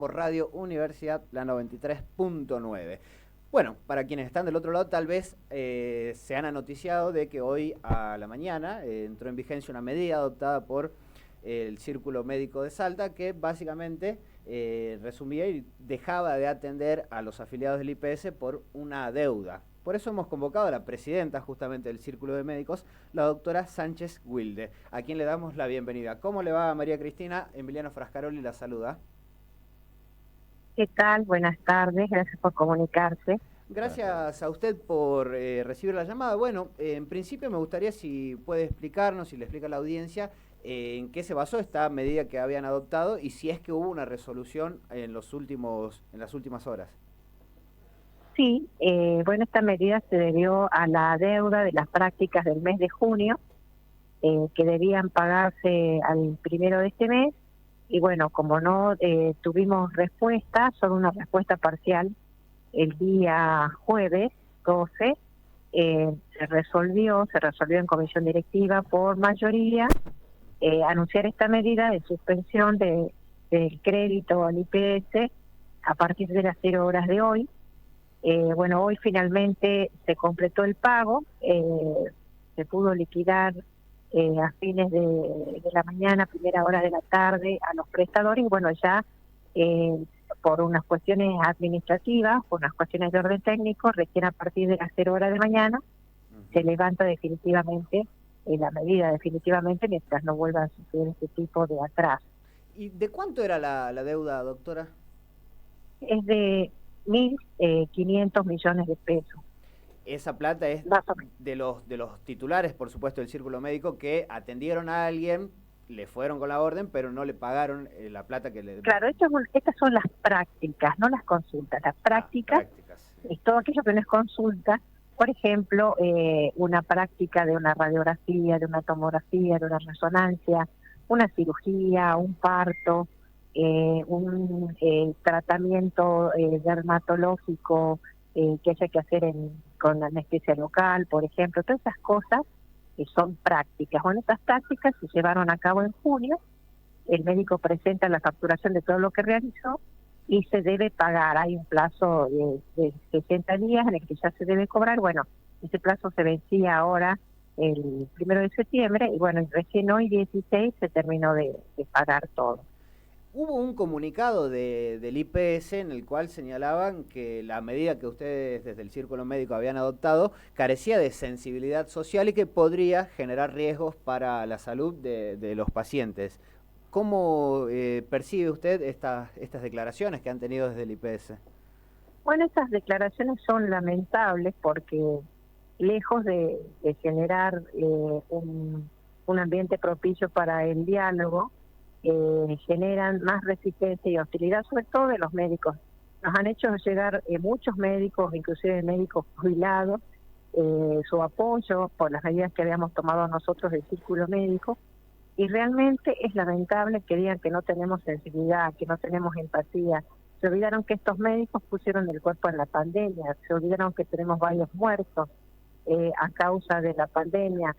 por Radio Universidad, la 93.9. Bueno, para quienes están del otro lado, tal vez se han anoticiado de que hoy a la mañana entró en vigencia una medida adoptada por el Círculo Médico de Salta que básicamente resumía y dejaba de atender a los afiliados del IPS por una deuda. Por eso hemos convocado a la presidenta justamente del Círculo de Médicos, la doctora Sánchez Wilde, a quien le damos la bienvenida. ¿Cómo le va, María Cristina? Emiliano Frascaroli la saluda. ¿Qué tal? Buenas tardes, gracias por comunicarse. Gracias a usted por recibir la llamada. Bueno, en principio me gustaría si puede explicarnos, si le explica a la audiencia, en qué se basó esta medida que habían adoptado y si es que hubo una resolución en las últimas horas. Sí, bueno, esta medida se debió a la deuda de las prácticas del mes de junio, que debían pagarse al 1 de este mes, y bueno, como no tuvimos respuesta, solo una respuesta parcial, el día jueves 12, se resolvió en comisión directiva por mayoría anunciar esta medida de suspensión del crédito al IPS a partir de las 0 horas de hoy. Bueno, hoy finalmente se completó el pago, se pudo liquidar a fines de la mañana, primera hora de la tarde a los prestadores y bueno, ya por unas cuestiones administrativas, por unas cuestiones de orden técnico, recién a partir de las 0 horas de mañana se levanta definitivamente la medida, definitivamente, mientras no vuelva a suceder este tipo de atraso. ¿Y de cuánto era la deuda, doctora? Es de 1.500 millones de pesos. Esa plata es de los titulares, por supuesto, del Círculo Médico, que atendieron a alguien, le fueron con la orden, pero no le pagaron la plata que le... Claro, estas son las prácticas, no las consultas. Las prácticas es todo aquello que no es consulta. Por ejemplo, una práctica de una radiografía, de una tomografía, de una resonancia, una cirugía, un parto, un tratamiento dermatológico que haya que hacer con anestesia local, por ejemplo, todas esas cosas que son prácticas. Bueno, esas prácticas se llevaron a cabo en junio, el médico presenta la facturación de todo lo que realizó y se debe pagar. Hay un plazo de 60 días en el que ya se debe cobrar. Bueno, ese plazo se vencía ahora el 1 de septiembre y bueno, recién hoy 16 se terminó de pagar todo. Hubo un comunicado del IPS en el cual señalaban que la medida que ustedes desde el Círculo Médico habían adoptado carecía de sensibilidad social y que podría generar riesgos para la salud de los pacientes. ¿Cómo percibe usted estas declaraciones que han tenido desde el IPS? Bueno, estas declaraciones son lamentables porque lejos de generar un ambiente propicio para el diálogo, generan más resistencia y hostilidad, sobre todo de los médicos. Nos han hecho llegar muchos médicos, inclusive médicos jubilados, su apoyo por las medidas que habíamos tomado nosotros del Círculo Médico, y realmente es lamentable que digan que no tenemos sensibilidad, que no tenemos empatía. Se olvidaron que estos médicos pusieron el cuerpo en la pandemia, se olvidaron que tenemos varios muertos a causa de la pandemia,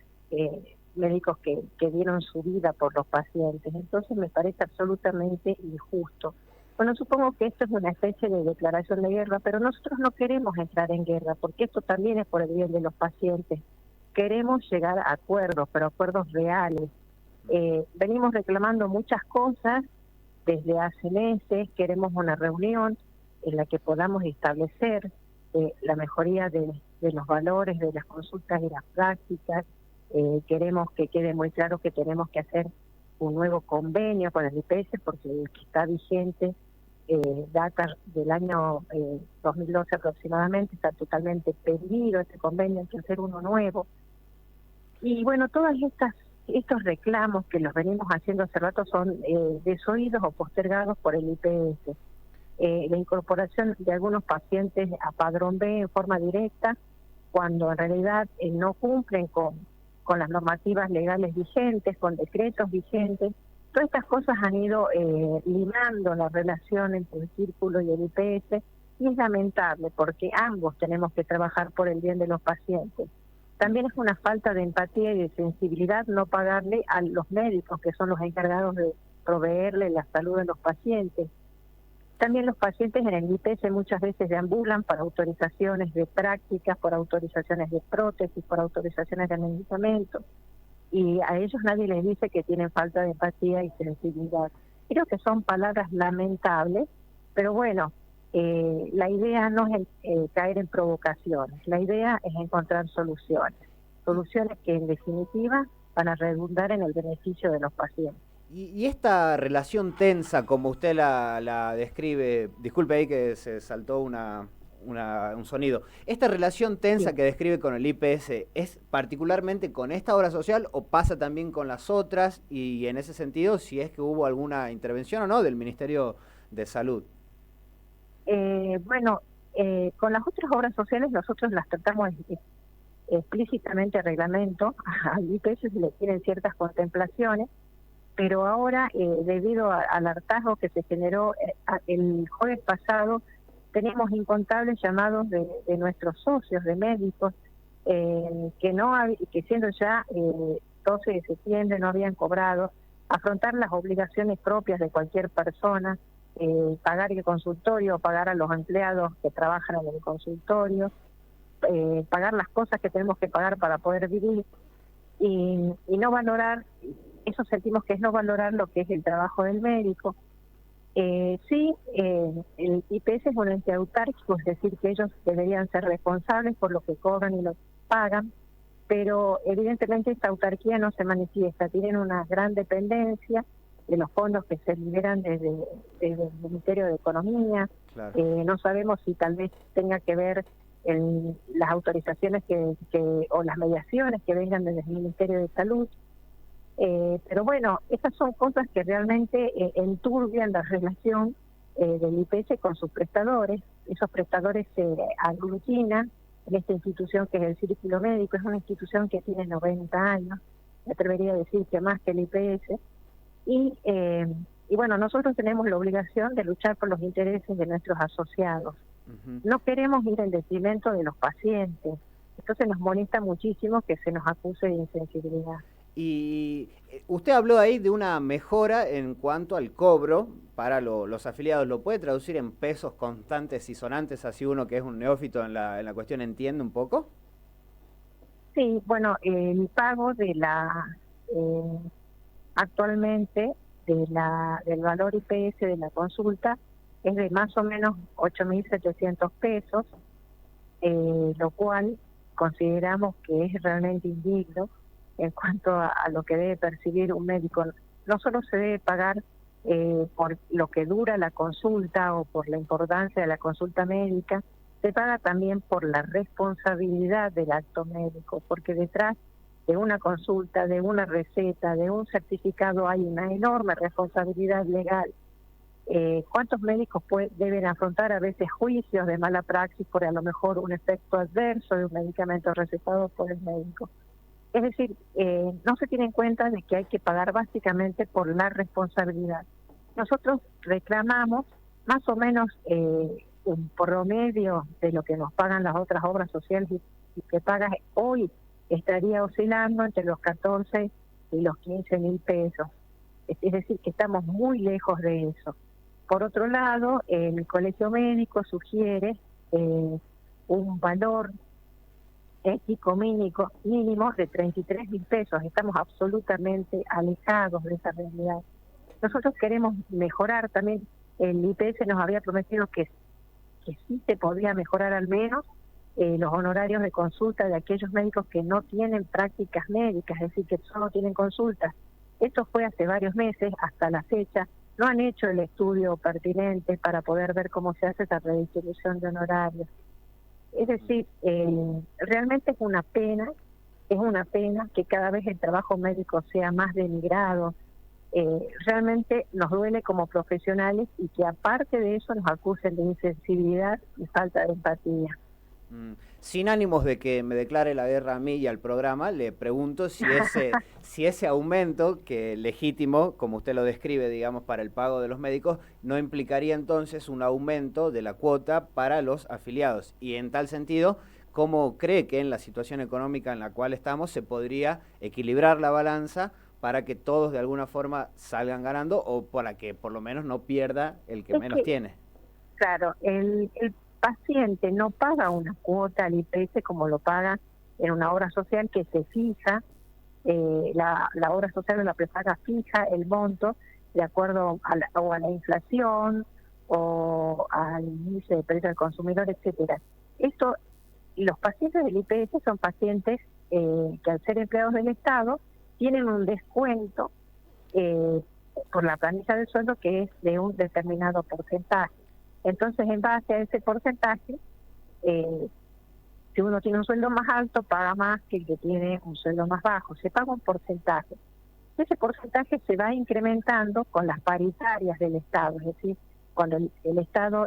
médicos que dieron su vida por los pacientes. Entonces me parece absolutamente injusto. Bueno, supongo que esto es una especie de declaración de guerra, pero nosotros no queremos entrar en guerra, porque esto también es por el bien de los pacientes. Queremos llegar a acuerdos, pero acuerdos reales. Venimos reclamando muchas cosas desde hace meses, queremos una reunión en la que podamos establecer la mejoría de los valores, de las consultas y las prácticas. Queremos que quede muy claro que tenemos que hacer un nuevo convenio con el IPS porque el que está vigente data del año 2012 aproximadamente, está totalmente perdido este convenio, hay que hacer uno nuevo. Y bueno, todas estos reclamos que los venimos haciendo hace rato son desoídos o postergados por el IPS. La incorporación de algunos pacientes a Padrón B en forma directa, cuando en realidad no cumplen con las normativas legales vigentes, con decretos vigentes. Todas estas cosas han ido limando la relación entre el Círculo y el IPS, y es lamentable porque ambos tenemos que trabajar por el bien de los pacientes. También es una falta de empatía y de sensibilidad no pagarle a los médicos, que son los encargados de proveerle la salud de los pacientes. también los pacientes en el IPS muchas veces deambulan para autorizaciones de prácticas, por autorizaciones de prótesis, por autorizaciones de medicamentos, y a ellos nadie les dice que tienen falta de empatía y sensibilidad. Creo que son palabras lamentables, pero bueno, la idea no es caer en provocaciones, la idea es encontrar soluciones que en definitiva van a redundar en el beneficio de los pacientes. Y esta relación tensa, como usted la describe, disculpe ahí que se saltó un sonido, esta relación tensa Sí. que describe con el IPS, ¿es particularmente con esta obra social o pasa también con las otras? Y en ese sentido, si es que hubo alguna intervención o no del Ministerio de Salud. Bueno, con las otras obras sociales nosotros las tratamos explícitamente a reglamento, al IPS se le tienen ciertas contemplaciones, pero ahora, debido al hartazgo que se generó el jueves pasado, tenemos incontables llamados de nuestros socios, de médicos, que siendo ya 12 de septiembre no habían cobrado, afrontar las obligaciones propias de cualquier persona, pagar el consultorio, pagar a los empleados que trabajan en el consultorio, pagar las cosas que tenemos que pagar para poder vivir y no valorar. Eso sentimos que es no valorar lo que es el trabajo del médico. Sí, el IPS es un ente autárquico, es decir, que ellos deberían ser responsables por lo que cobran y lo pagan, pero evidentemente esta autarquía no se manifiesta, tienen una gran dependencia de los fondos que se liberan desde el Ministerio de Economía. Claro. No sabemos si tal vez tenga que ver en las autorizaciones o las mediaciones que vengan desde el Ministerio de Salud. Pero bueno, esas son cosas que realmente enturbian la relación del IPS con sus prestadores. Esos prestadores se aglutinan en esta institución que es el Círculo Médico. Es una institución que tiene 90 años, me atrevería a decir que más que el IPS. Y bueno, nosotros tenemos la obligación de luchar por los intereses de nuestros asociados. No queremos ir en detrimento de los pacientes. Entonces nos molesta muchísimo que se nos acuse de insensibilidad. Y usted habló ahí de una mejora en cuanto al cobro para los afiliados. ¿Lo puede traducir en pesos constantes y sonantes, así uno que es un neófito en la cuestión entiende un poco? Sí, bueno, el pago de actualmente del valor IPS de la consulta es de más o menos 8.700 pesos, lo cual consideramos que es realmente indigno en cuanto a lo que debe percibir un médico. No solo se debe pagar por lo que dura la consulta o por la importancia de la consulta médica, se paga también por la responsabilidad del acto médico, porque detrás de una consulta, de una receta, de un certificado hay una enorme responsabilidad legal. ¿Cuántos médicos deben afrontar a veces juicios de mala praxis por a lo mejor un efecto adverso de un medicamento recetado por el médico? Es decir, no se tiene en cuenta de que hay que pagar básicamente por la responsabilidad. Nosotros reclamamos más o menos un promedio de lo que nos pagan las otras obras sociales y que pagas hoy estaría oscilando entre los 14 y los 15.000 pesos. Es decir, que estamos muy lejos de eso. Por otro lado, el Colegio Médico sugiere un valor ético mínimo de 33.000 pesos. Estamos absolutamente alejados de esa realidad. Nosotros queremos mejorar también. El IPS nos había prometido que sí se podía mejorar al menos los honorarios de consulta de aquellos médicos que no tienen prácticas médicas, es decir, que solo tienen consultas. Esto fue hace varios meses, hasta la fecha. No han hecho el estudio pertinente para poder ver cómo se hace esa redistribución de honorarios. Es decir, realmente es una pena que cada vez el trabajo médico sea más denigrado. Realmente nos duele como profesionales y que aparte de eso nos acusen de insensibilidad y falta de empatía. Sin ánimos de que me declare la guerra a mí y al programa, le pregunto si ese aumento, que legítimo, como usted lo describe, digamos, para el pago de los médicos, no implicaría entonces un aumento de la cuota para los afiliados. Y en tal sentido, ¿cómo cree que en la situación económica en la cual estamos se podría equilibrar la balanza para que todos de alguna forma salgan ganando o para que por lo menos no pierda el que menos tiene? Claro, el paciente no paga una cuota al IPS como lo paga en una obra social que se fija, la obra social o la prepaga fija el monto de acuerdo a la inflación o al índice de precio del consumidor, etcétera. Esto, los pacientes del IPS son pacientes que al ser empleados del Estado tienen un descuento por la planilla del sueldo que es de un determinado porcentaje. Entonces, en base a ese porcentaje, si uno tiene un sueldo más alto, paga más que el que tiene un sueldo más bajo. Se paga un porcentaje. Ese porcentaje se va incrementando con las paritarias del Estado, es decir, cuando el Estado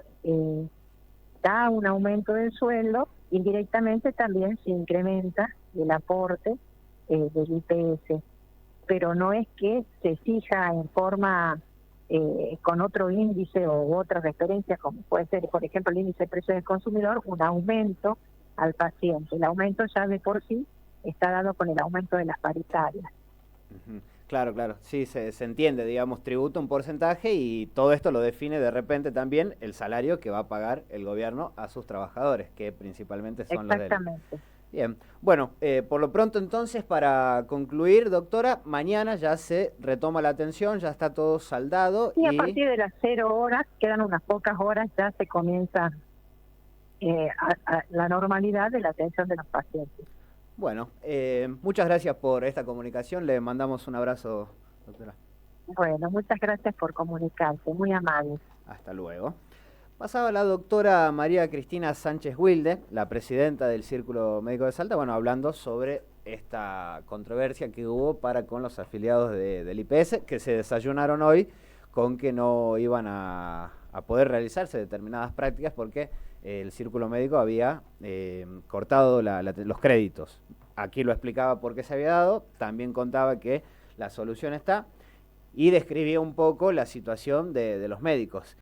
da un aumento del sueldo, indirectamente también se incrementa el aporte del IPS, pero no es que se fija en forma con otro índice o otra referencia, como puede ser, por ejemplo, el índice de precio del consumidor, un aumento al paciente. El aumento ya de por sí está dado con el aumento de las paritarias. Claro, claro, sí, se entiende, digamos, tributa un porcentaje y todo esto lo define de repente también el salario que va a pagar el gobierno a sus trabajadores, que principalmente son los del... Exactamente. Bien, bueno, por lo pronto entonces, para concluir, doctora, mañana ya se retoma la atención, ya está todo saldado. Y a partir de las 0 horas, quedan unas pocas horas, ya se comienza la normalidad de la atención de los pacientes. Bueno, muchas gracias por esta comunicación, le mandamos un abrazo, doctora. Bueno, muchas gracias por comunicarse, muy amable. Hasta luego. Pasaba la doctora María Cristina Sánchez Wilde, la presidenta del Círculo Médico de Salta, bueno, hablando sobre esta controversia que hubo para con los afiliados del IPS, que se desayunaron hoy con que no iban a poder realizarse determinadas prácticas porque el Círculo Médico había cortado los créditos. Aquí lo explicaba por qué se había dado, también contaba que la solución está y describía un poco la situación de los médicos.